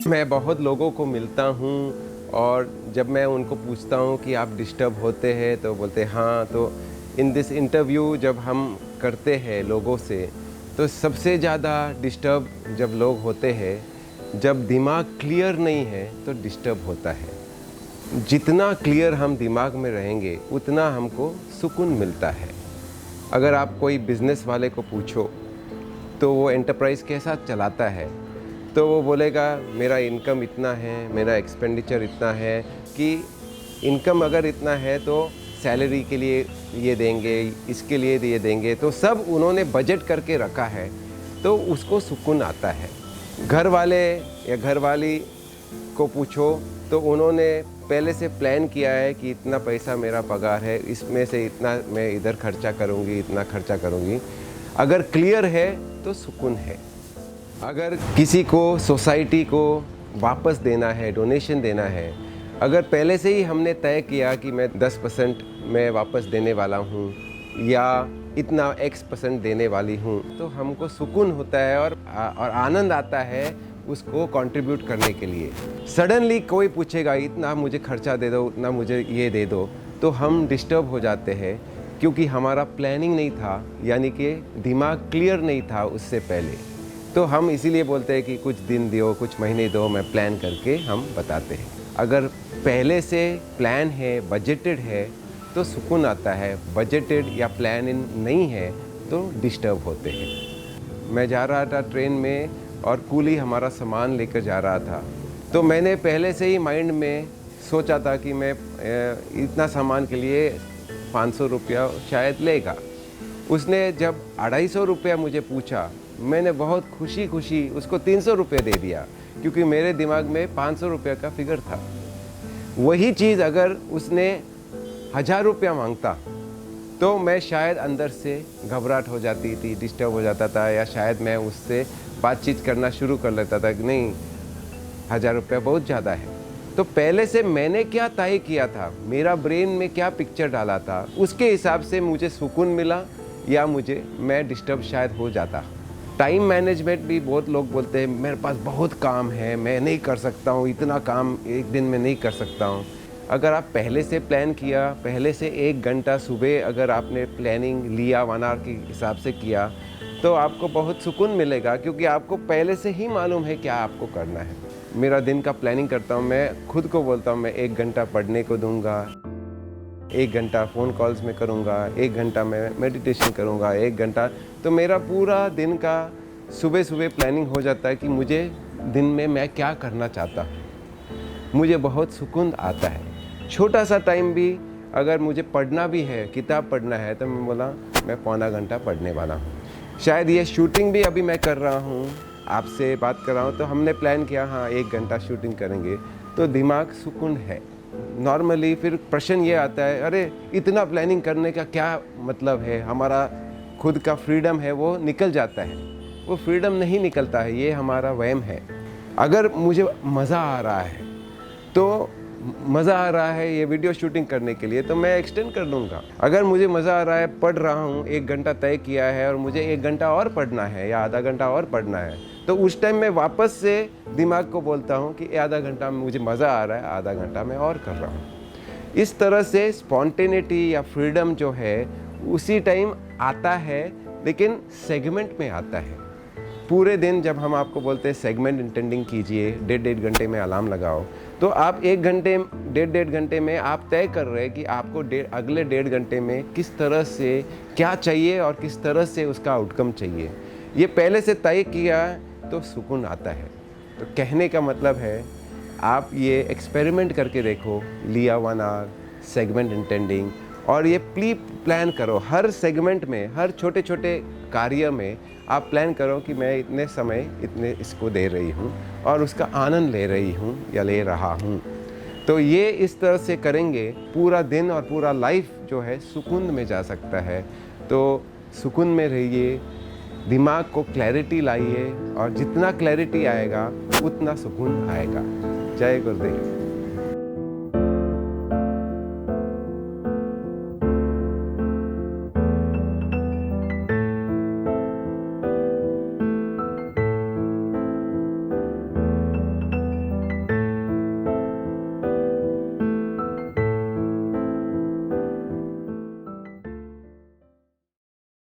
मैं बहुत लोगों को मिलता हूँ और जब मैं उनको पूछता हूँ कि आप डिस्टर्ब होते हैं तो बोलते हैं हाँ। तो इन दिस इंटरव्यू जब हम करते हैं लोगों से तो सबसे ज़्यादा डिस्टर्ब जब लोग होते हैं, जब दिमाग क्लियर नहीं है तो डिस्टर्ब होता है। जितना क्लियर हम दिमाग में रहेंगे उतना हमको सुकून मिलता है। अगर आप कोई बिज़नेस वाले को पूछो तो वो एंटरप्राइज़ कैसा चलाता है, तो वो बोलेगा मेरा इनकम इतना है, मेरा एक्सपेंडिचर इतना है कि इनकम अगर इतना है तो सैलरी के लिए ये देंगे, इसके लिए ये देंगे, तो सब उन्होंने बजट करके रखा है, तो उसको सुकून आता है। घर वाले या घरवाली को पूछो तो उन्होंने पहले से प्लान किया है कि इतना पैसा मेरा पगार है, इसमें से इतना मैं इधर खर्चा करूँगी, इतना खर्चा करूँगी। अगर क्लियर है तो सुकून है। अगर किसी को सोसाइटी को वापस देना है, डोनेशन देना है, अगर पहले से ही हमने तय किया कि मैं 10% मैं वापस देने वाला हूँ या इतना X% देने वाली हूँ, तो हमको सुकून होता है और आनंद आता है उसको कंट्रीब्यूट करने के लिए। सडनली कोई पूछेगा इतना मुझे खर्चा दे दो, उतना मुझे ये दे दो, तो हम डिस्टर्ब हो जाते हैं क्योंकि हमारा प्लानिंग नहीं था, यानी कि दिमाग क्लियर नहीं था उससे पहले। तो हम इसीलिए बोलते हैं कि कुछ दिन दो, कुछ महीने दो, मैं प्लान करके हम बताते हैं। अगर पहले से प्लान है, बजटेड है तो सुकून आता है, बजटेड या प्लान इन नहीं है तो डिस्टर्ब होते हैं। मैं जा रहा था ट्रेन में और कूली हमारा सामान लेकर जा रहा था, तो मैंने पहले से ही माइंड में सोचा था कि मैं इतना सामान के लिए 500 रुपया शायद लेगा। उसने जब 250 रुपया मुझे पूछा, मैंने बहुत खुशी खुशी उसको 300 रुपये दे दिया क्योंकि मेरे दिमाग में 500 रुपये का फिगर था। वही चीज़ अगर उसने 1000 रुपया मांगता तो मैं शायद अंदर से घबराहट हो जाती थी, डिस्टर्ब हो जाता था, या शायद मैं उससे बातचीत करना शुरू कर लेता था कि नहीं 1000 रुपया बहुत ज़्यादा है। तो पहले से मैंने क्या तय किया था, मेरा ब्रेन में क्या पिक्चर डाला था, उसके हिसाब से मुझे सुकून मिला या मैं डिस्टर्ब शायद हो जाता। टाइम मैनेजमेंट भी बहुत लोग बोलते हैं मेरे पास बहुत काम है, मैं नहीं कर सकता हूँ, इतना काम एक दिन में नहीं कर सकता हूँ। अगर आप पहले से प्लान किया, पहले से 1 घंटा सुबह अगर आपने प्लानिंग लिया 1 आवर के हिसाब से किया, तो आपको बहुत सुकून मिलेगा क्योंकि आपको पहले से ही मालूम है क्या आपको करना है। मेरा दिन का प्लानिंग करता हूँ, मैं खुद को बोलता हूँ मैं 1 घंटा पढ़ने को दूंगा, 1 घंटा फ़ोन कॉल्स में करूँगा, 1 घंटा मैं मेडिटेशन करूँगा, 1 घंटा। तो मेरा पूरा दिन का सुबह सुबह प्लानिंग हो जाता है कि मुझे दिन में मैं क्या करना चाहता हूँ। मुझे बहुत सुकून आता है। छोटा सा टाइम भी अगर मुझे पढ़ना भी है, किताब पढ़ना है, तो मैं बोला मैं पौना घंटा पढ़ने वाला हूँ। शायद ये शूटिंग भी अभी मैं कर रहा हूँ, आपसे बात कर रहा हूँ, तो हमने प्लान किया हाँ 1 घंटा शूटिंग करेंगे, तो दिमाग सुकून है। नॉर्मली फिर प्रश्न ये आता है अरे इतना प्लानिंग करने का क्या मतलब है, हमारा खुद का फ्रीडम है वो निकल जाता है। वो फ्रीडम नहीं निकलता है, ये हमारा वहम है। अगर मुझे मज़ा आ रहा है तो मज़ा आ रहा है ये वीडियो शूटिंग करने के लिए, तो मैं एक्सटेंड कर लूँगा। अगर मुझे मज़ा आ रहा है, पढ़ रहा हूँ, 1 घंटा तय किया है और मुझे 1 घंटा और पढ़ना है या आधा घंटा और पढ़ना है, तो उस टाइम मैं वापस से दिमाग को बोलता हूँ कि आधा घंटा में मुझे मज़ा आ रहा है, आधा घंटा मैं और कर रहा हूँ। इस तरह से स्पॉन्टेनिटी या फ्रीडम जो है उसी टाइम आता है, लेकिन सेगमेंट में आता है। पूरे दिन जब हम आपको बोलते हैं सेगमेंट इंटेंडिंग कीजिए, 1.5 घंटे में अलार्म लगाओ, तो आप 1 घंटे 1.5 घंटे में आप तय कर रहे हैं कि आपको अगले 1.5 घंटे में किस तरह से क्या चाहिए और किस तरह से उसका आउटकम चाहिए। ये पहले से तय किया तो सुकून आता है। तो कहने का मतलब है आप ये एक्सपेरिमेंट करके देखो, लिया 1 आवर सेगमेंट इंटेंडिंग, और ये प्लान करो हर सेगमेंट में, हर छोटे छोटे कार्य में आप प्लान करो कि मैं इतने समय इतने इसको दे रही हूँ और उसका आनंद ले रही हूँ या ले रहा हूँ। तो ये इस तरह से करेंगे, पूरा दिन और पूरा लाइफ जो है सुकून में जा सकता है। तो सुकून में रहिए, दिमाग को क्लैरिटी लाइए, और जितना क्लैरिटी आएगा उतना सुकून आएगा। जय गुरुदेव।